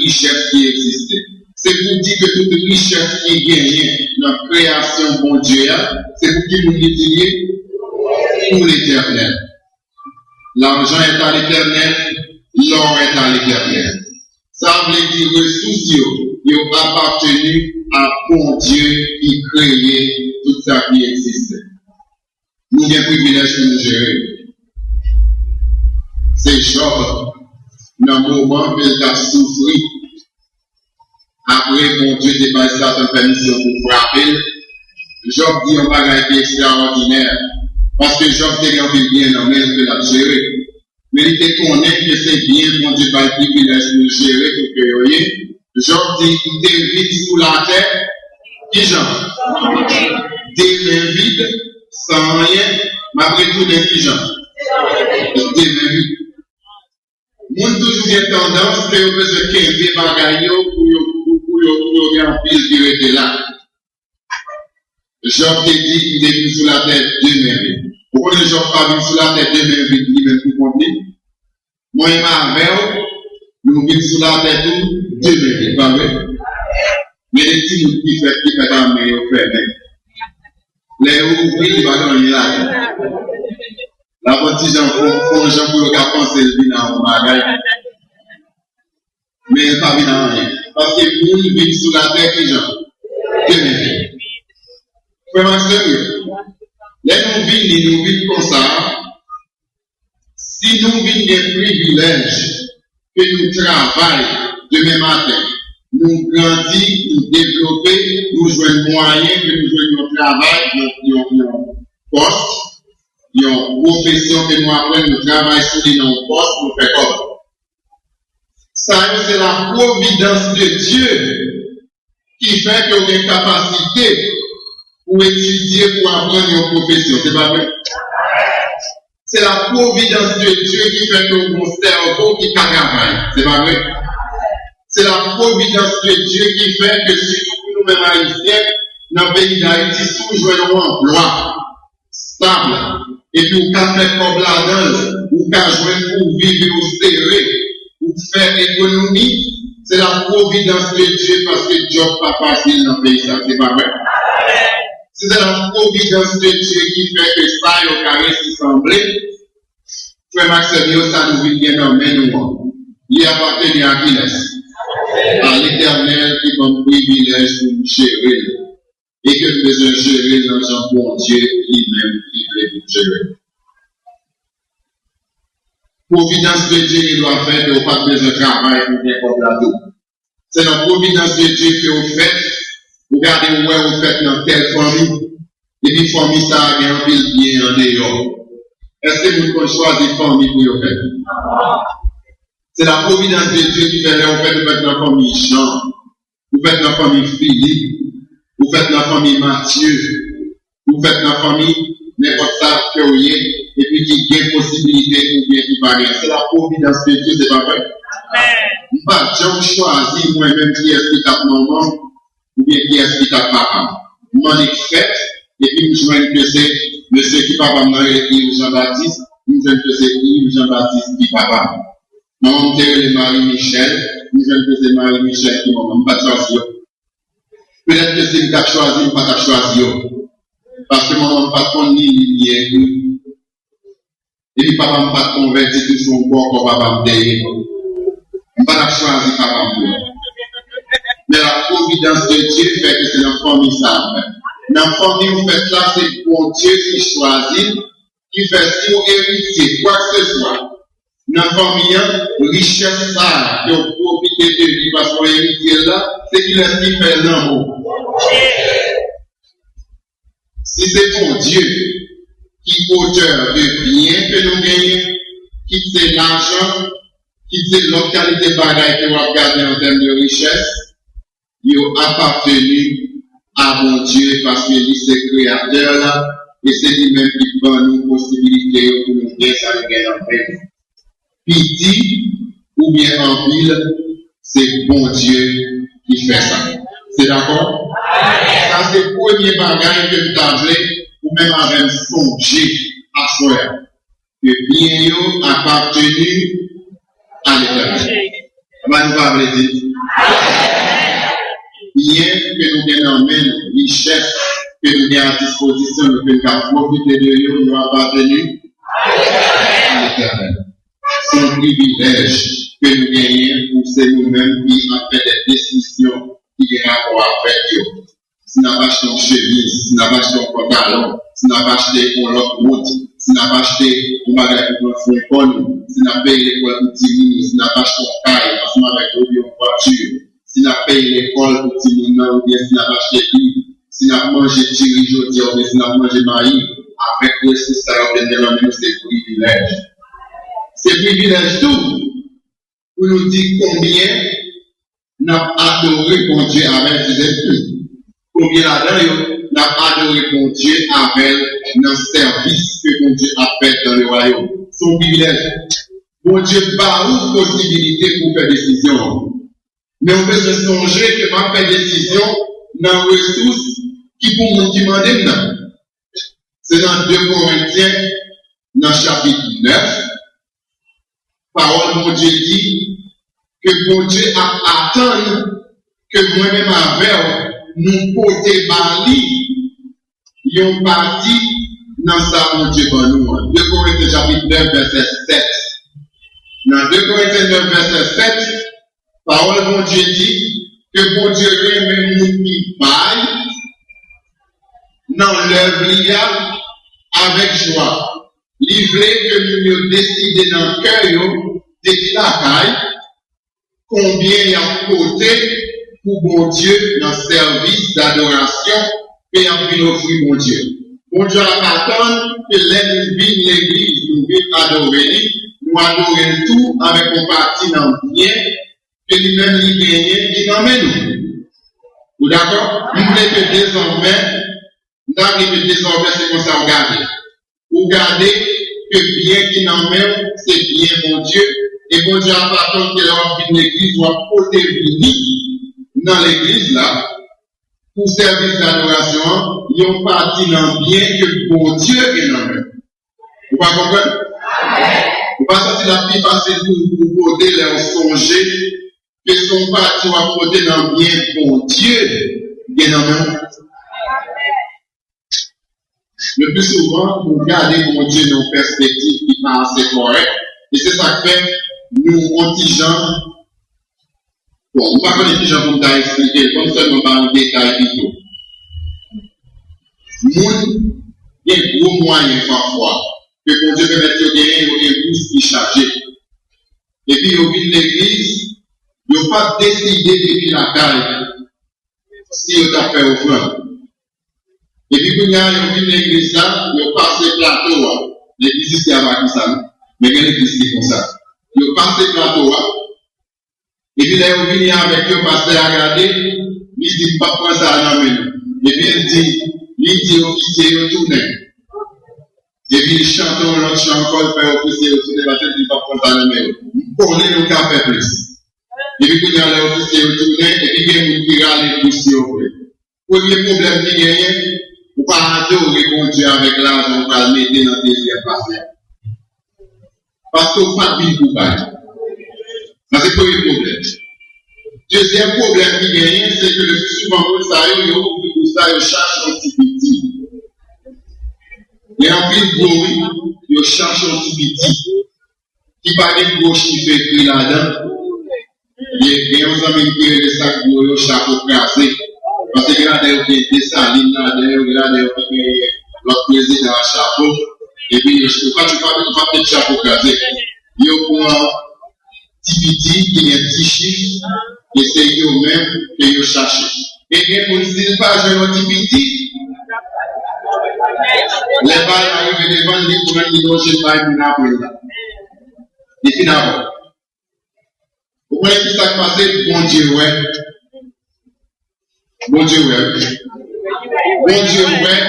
richesse qui existait. C'est pour dire que toute richesse qui est gagnée dans la création bon Dieu, c'est pour qu'il nous l'utilise pour l'éternel. L'argent est à l'éternel, l'or est à l'éternel. Ça veut dire que ressources ont appartenu à bon Dieu qui créait tout ça qui existait. Nous avons un privilège de nous gérer. C'est Job, dans le moment où il a souffert, après bon Dieu dépasse sa permission pour frapper, Job dit un bagage extraordinaire. Parce que Job était en bien dans même de la gérer. Mais il te connaît que c'est bien, mon Dieu, par le privilège de gérer tout que Job dit, il te vide sous la terre. Qui Jean? Des mains vides, sans rien, malgré tout des gens. Des mains vides. Moun toujours une tendance que vous besoin de des bagailles pour y en pile qui était là. Job te dit, il est venu sous la terre deux mains vides. Pourquoi les gens pas vivent sous la tête de mes vies, ils veulent tout comprendre? Moi et ma mère, nous vivons sous la tête de mes vies, pas vrai? Mais les petits nous qui fait dans mes frères, les ouvriers qui vont gagner là. La petite gens font gens pour le penser le bien dans mon bagage. Mais ils ne pas dans rien. Parce que nous vivons sous la tête des gens, de mes vies. Vraiment sérieux. Les nous vivons comme ça. Si nous vivons des privilèges que nous travaillons demain matin, nous grandissons, nous développons, nous jouons moyens que nous jouons notre travail, notre poste, notre profession que nous apprenons, nous travaillons sur nos postes, nous faisons comme. Ça, c'est la providence de Dieu qui fait que nous avons une capacité pour étudier, pour apprendre une profession. C'est pas vrai? C'est la providence de Dieu qui fait que mon cerveau qui travaille. C'est pas vrai? C'est la providence de Dieu qui fait que si nous-mêmes haïtiens, dans le pays d'Haïti, si nous jouons un emploi stable, et puis nous avons fait comme là-dedans, nous avons joué pour vivre au serré, pour faire économie, c'est la providence de Dieu parce que Dieu n'est pas facile dans le pays. C'est pas vrai? C'est la providence de Dieu qui fait que ça est au carré s'y sembler. Frère Maxime, ça nous vient dans nous. Il appartient à qui laisse? À l'Éternel qui comme privilège pour nous gérer. Et que nous devons gérer l'argent pour Dieu lui-même qui veut nous gérer. Providence de Dieu qui doit faire que vous n'avez pas besoin de travail pour bien comme la tout. C'est la providence de Dieu que vous faites. Regardez où vous faites dans telle famille, et puis famille ça a bien en dehors. Est-ce que vous pouvez choisir famille pour vous faire? C'est la providence de Dieu qui fait là, vous faites dans la famille Jean, vous faites dans la famille Philippe, vous faites dans la famille Mathieu, vous faites dans la famille n'importe ça que vous voyez, et puis qui a possibilité ou bien qui paraît. C'est la providence de Dieu, c'est pas vrai? Pas Jean choisit moi-même qui est-ce qui tape maman, ou bien qui est-ce qui tape papa. M'en est fait, et puis je vois que c'est monsieur qui papa m'a écrit Jean-Baptiste, je vois que c'est Jean-Baptiste qui papa. Maman me Marie-Michel, je vois que c'est Marie-Michel qui maman, pas choisi. Peut-être que c'est une t'a choisi, ou pas t'a choisi. Parce que maman pas de ni et puis papa m'a pas converti tout son corps comme papa me dit. Je pas choisi papa me. Mais la providence de Dieu fait que c'est la famille ça. Dans la famille, vous faites là, c'est pour Dieu qui choisit, qui fait si vous héritez, quoi que ce soit. Dans la famille, richesse ça, qui ont profité de lui parce qu'on héritier là, c'est qu'il est qui fait l'amour. Si c'est pour Dieu qui est auteur de bien que nous gagnons, qui c'est l'argent, qui c'est l'autre qualité de bagaille que vous regardez en termes de richesse, il a appartenu à mon Dieu parce que lui c'est créateur là, et c'est lui-même qui donne nous possibilité pour nous bien ça nous gagne en paix. Petit ou bien en ville, c'est bon Dieu qui fait ça. C'est d'accord? Ça c'est le premier bagage que vous avez, ou même avec songer à soi, que bien appartenu à l'Éternel. Comment nous va dire? Bien que nous ayons richesse que nous avons à disposition, nous pouvons profiter de nous, nous appartenir à l'Éternel. C'est un privilège que nous gagnons pour c'est nous-mêmes qui avons fait des décisions qui ont rapport avec Dieu. Si nous avons acheté une chemise, si nous avons acheté un pantalon, si nous avons acheté une route, si nous avons acheté un bagage pour notre école, si nous avons payé l'école pour petit monde, si nous avons acheté un caille, ensemble avec une voiture, si nous avons payé l'école pour petit monde, ou bien si nous avons acheté des livres, si nous avons mangé tiri aujourd'hui, ou bien si nous avons mangé maïs, avec le système de nous, c'est privilège. C'est privilège tout pour nous dire combien nous avons adoré mon Dieu avec Jésus. Combien là-dedans, nous avons adoré mon Dieu avec notre service que mon Dieu a fait dans le royaume. Son privilège. Mon Dieu pas une possibilité pour faire décision. Mais on peut se songer que ma fait décision dans les ressources qui pour nous demander maintenant. C'est dans 2 Corinthiens, dans chapitre 9. Parole mon Dieu dit que mon Dieu a attendu que moi-même avec nous porter bali, yon parti dans sa mon Dieu pour nous. 2 Corinthiens chapitre 9 verset 7. Dans 2 Corinthiens 9 verset 7, parole mon Dieu dit que mon Dieu remet nous qui baille dans l'œuvre avec joie. Livré que nous décidé dans le cœur de la caille, combien il y a côté pour mon Dieu dans le service d'adoration et en vie offrir mon Dieu. Mon Dieu attend que l'église nous vienne adorer, nous adorer tout avec un parti dans le bien, que nous-mêmes nous gagnons, qui nous emmène nous. Vous d'accord? Nous voulons que désormais, c'est comme ça, regardez. Vous regardez que bien qui n'en même, c'est bien mon Dieu. Et mon Dieu attend que l'homme de l'église soit porté venir dans l'église là, pour service d'adoration, ils ont parti dans bien que mon Dieu est dans même. Vous pas comprendre? Vous pas sortir la vie passer pour porter leur songer, que son parti va porter dans bien mon Dieu est dans même. Le plus souvent, nous regardons mon Dieu dans une perspective qui n'est pas assez correcte. Et c'est ça que fait, nous, anti-gens, bon, on ne va pas connaître les gens pour nous expliquer, comme seulement par un détail plutôt. Nous, il y a un gros moyen parfois, que mon Dieu peut mettre gagner une bourse qui est chargée. Et puis, au bout de l'église, ils n'ont pas décidé depuis la taille si on a fait offrande. Et puis, quand il y a une l'église là, ils ont passé le plateau. L'église ici avec ça, mais il y a l'église qui comme ça. Ils ont passé le plateau. Et puis là, ils ont venu avec eux, passer à regarder. Ils disent, pas prendre ça à la main. Et puis, ils disent, ils tournent. Et puis, ils chantent l'autre chant encore, ils font officier, ils tournent, parce qu'ils ne pas prendre ça à la main. Pour les nous faire plus. Et puis, quand il y a l'officier, ils tournent, et puis, il y a une qui râle les poussières. Premier problème qui gagne, ou pas adorer mon Dieu avec l'argent, on va le mettre dans le deuxième passage. Parce qu'on ne peut pas vivre pour ça. Ça, c'est le premier problème. Deuxième problème qui gagne, c'est que le plus souvent, pour ça, ils cherchent un petit petit. Il y a un peu de bruit, ils cherchent un petit petit. Qui parle de gros chiffres écrits là-dedans. Il y a un ami qui a des sacs de chapeau crasé. Parce que regardez, il y a des salines là-dedans, regardez, l'autre président a un chapeau. Et puis, quand tu parles de chapeau crasé, il y a un petit petit qui est un petit chiffre, et c'est eux-mêmes que ils cherchent. Et bien, pour ne pas jouer un petit petit, les balles arrivent devant les pour qu'ils n'ont pas une appel. Et finalement, vous voyez ce qui s'est passé, bon Dieu, ouais. Bon Dieu, ouais. Bon Dieu, ouais,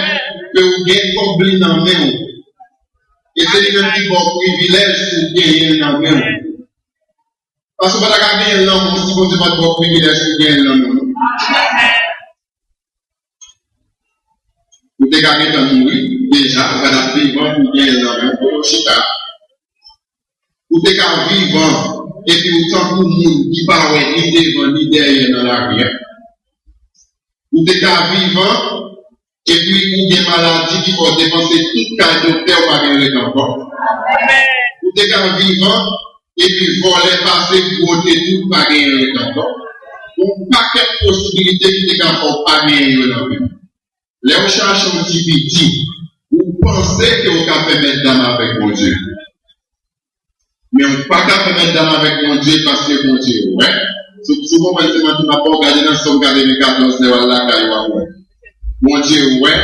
que vous gagnez comme blé dans la main. Et c'est le même qui va privilège pour gagner dans la main. Parce que vous n'avez pas gagné l'homme, si vous n'avez pas de privilège pour gagner l'homme. Vous avez gagné dans le mourir, déjà, vous avez vivant pour gagner l'homme. Vous avez vivant et puis autant pour nous qui parlent ni devant ni derrière dans l'arrière. Ou des cas vivants, et puis ou des maladies qui vont dépenser tout cas docteur par les encore. Ou des cas vivants, et puis voler, passer, voter tout par les encore. Donc, pas quelle possibilité qui n'est pas gagner là-même. Les recherches sont petit, vous pensez que vous pouvez mettre d'âme avec mon Dieu. Mais on ne peut pas mettre d'âme avec mon Dieu parce que mon Dieu, ouais. Souvent, quand tu m'as pas regardé dans son regardé les 14, c'est là, mon Dieu, ouais.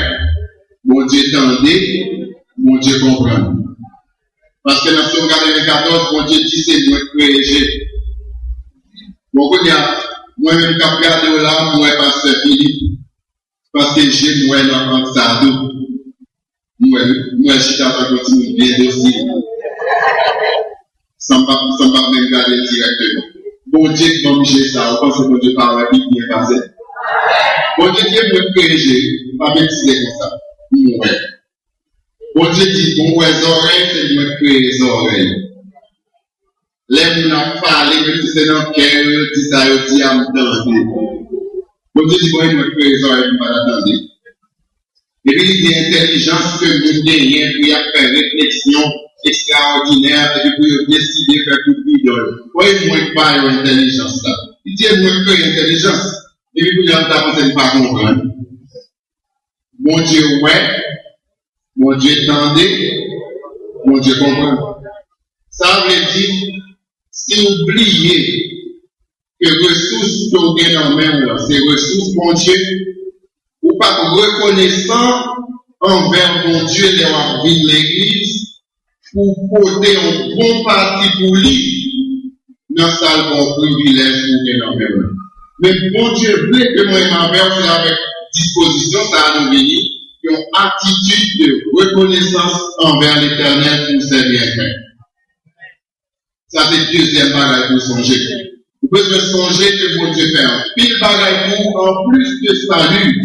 Mon Dieu tendez, mon Dieu comprend. Parce que dans son regardé les 14, mon Dieu dit c'est moi qui j'ai. Bon, moi-même, quand je regarde là, moi, pasteur Philippe, parce que j'ai moi dans le sado. Moi, je suis à continuer bien aussi. Sans pas me regarder directement. Bon Dieu, comme j'ai ça, on pense que mon Dieu parle à qui bien passé. Bon Dieu, Dieu me créer, pas bêtiser comme ça. Ouais. Bon Dieu dit, bon, les oreilles, c'est moi créer les oreilles. L'aime n'a parlé, même si c'est dans le cœur, dit ça, il dit à m'entendre. Bon Dieu dit, bon, il me crée les oreilles, il m'a attendé. Et puis, il dit intelligence que nous gagnons, puis il a fait réflexion extraordinaire, et puis il a décidé de faire tout l'idole. Pourquoi il ne pas l'intelligence là? Il dit, il me crée l'intelligence. Et puis, il a pensé pas comprendre. Mon Dieu, ouais. Mon Dieu, tendez. Mon Dieu, comprend. Ça veut dire, si vous oubliez que ressources que vous avez dans la main, c'est ressources, mon Dieu, ou pas reconnaissant envers mon Dieu de l'église, pour porter un bon parti pour lui, dans ça, bon privilège pour vous dans la main. Mais mon Dieu voulait que moi et ma mère, c'est avec disposition, ça a nous venir, qui ont attitude de reconnaissance envers l'éternel pour ses bienfaits. Ça, c'est le deuxième bagage pour songer. Vous pouvez songer que mon Dieu fait un pile bagage pour, en plus de salut,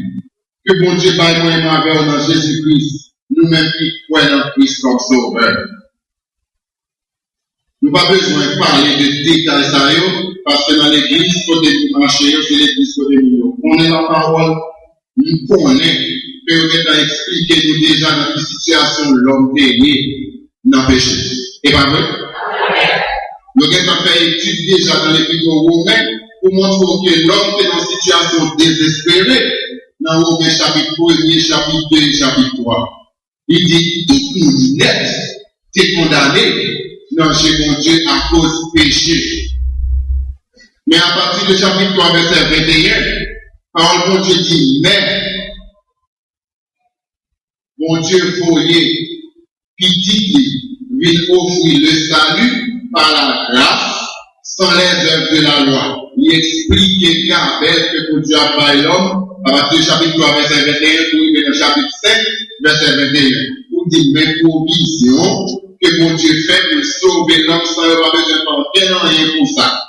que mon Dieu va moi et ma mère dans Jésus-Christ, nous-mêmes qui croyons en Christ comme sauveur. Nous n'avons pas besoin de parler de détails ça, parce que dans l'église, côté du marché, c'est l'église côté du on est la parole, nous connaissons, que nous avons expliqué nous déjà dans une situation l'homme dernier dans le péché. Et pas vrai? Nous avons fait étude déjà dans l'épître aux Romains pour montrer que l'homme est dans une situation désespérée dans Romains chapitre 1er, chapitre 2 et chapitre 3. Il dit tout le monde net est condamné dans chez mon Dieu à cause du péché. Mais à partir du chapitre 3, verset 21, parole mon Dieu dit, mais mon Dieu voyait petit lui offrir le salut par la grâce sans les œuvres de la loi. Il explique que Dieu a parlé l'homme à partir du chapitre 3, verset 21, pour arriver au chapitre 5, verset 21. Pour dire, mais provision que mon Dieu fait pour sauver l'homme sans avoir besoin de rien pour ça.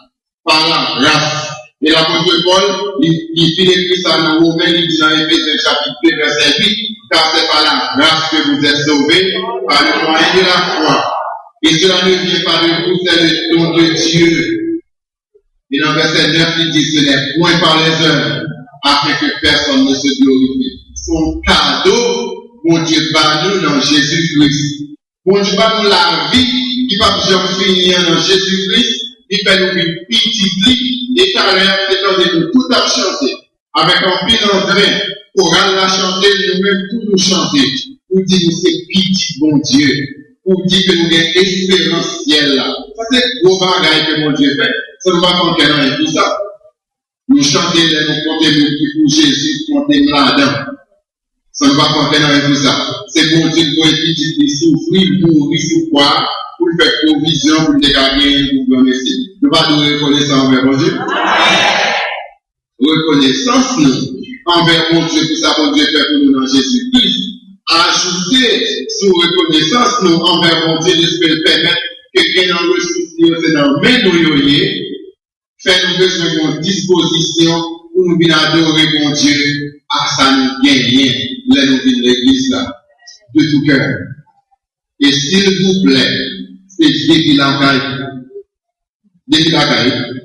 Par la grâce. Et l'apôtre Paul, il finit écrit ça dans Romains, il dit dans Éphésiens chapitre 2, verset 8, car c'est par la grâce que vous êtes sauvés, par le moyen de la foi. Et cela ne vient pas de vous, c'est le don de Dieu. Et dans verset 9, il dit, ce n'est point par les œuvres, afin que personne ne se glorifie. Son cadeau, mon Dieu, va nous dans Jésus-Christ. Mon Dieu, va nous la vie, qui va jamais finir dans Jésus-Christ, il fait nous une petite vie, et car c'est nous tout à chanter, avec un pile en train, chorale la chanter, nous-mêmes tout nous chanter, pour dire que c'est petit, bon Dieu, pour dire que nous avons espérance ciel là. Ça c'est gros bagage que mon Dieu fait. Ça ne va pas compter rien tout ça. Nous chantons, nous comptons pour Jésus, comptons là-dedans. Ça ne va pas compter rien tout ça. C'est bon Dieu pour être petit, il souffrir, mourir sous quoi, pour faire provision, pour dégager, pour le messie. Nous ne pas nous reconnaître envers mon Dieu. Reconnaissance, nous, envers mon Dieu, pour ça, mon Dieu fait pour nous dans Jésus-Christ. Ajouter sous reconnaissance, nous, envers mon Dieu, j'espère permettre que quelqu'un en ressources, c'est dans mes noyaux, fait nous besoin de disposition pour nous venir adorer mon Dieu. Ah, ça nous gagne, là, nous venons de l'église là, de tout cœur. Et s'il vous plaît, c'est Dieu qui l'encaille. Dès qu'il a gagné,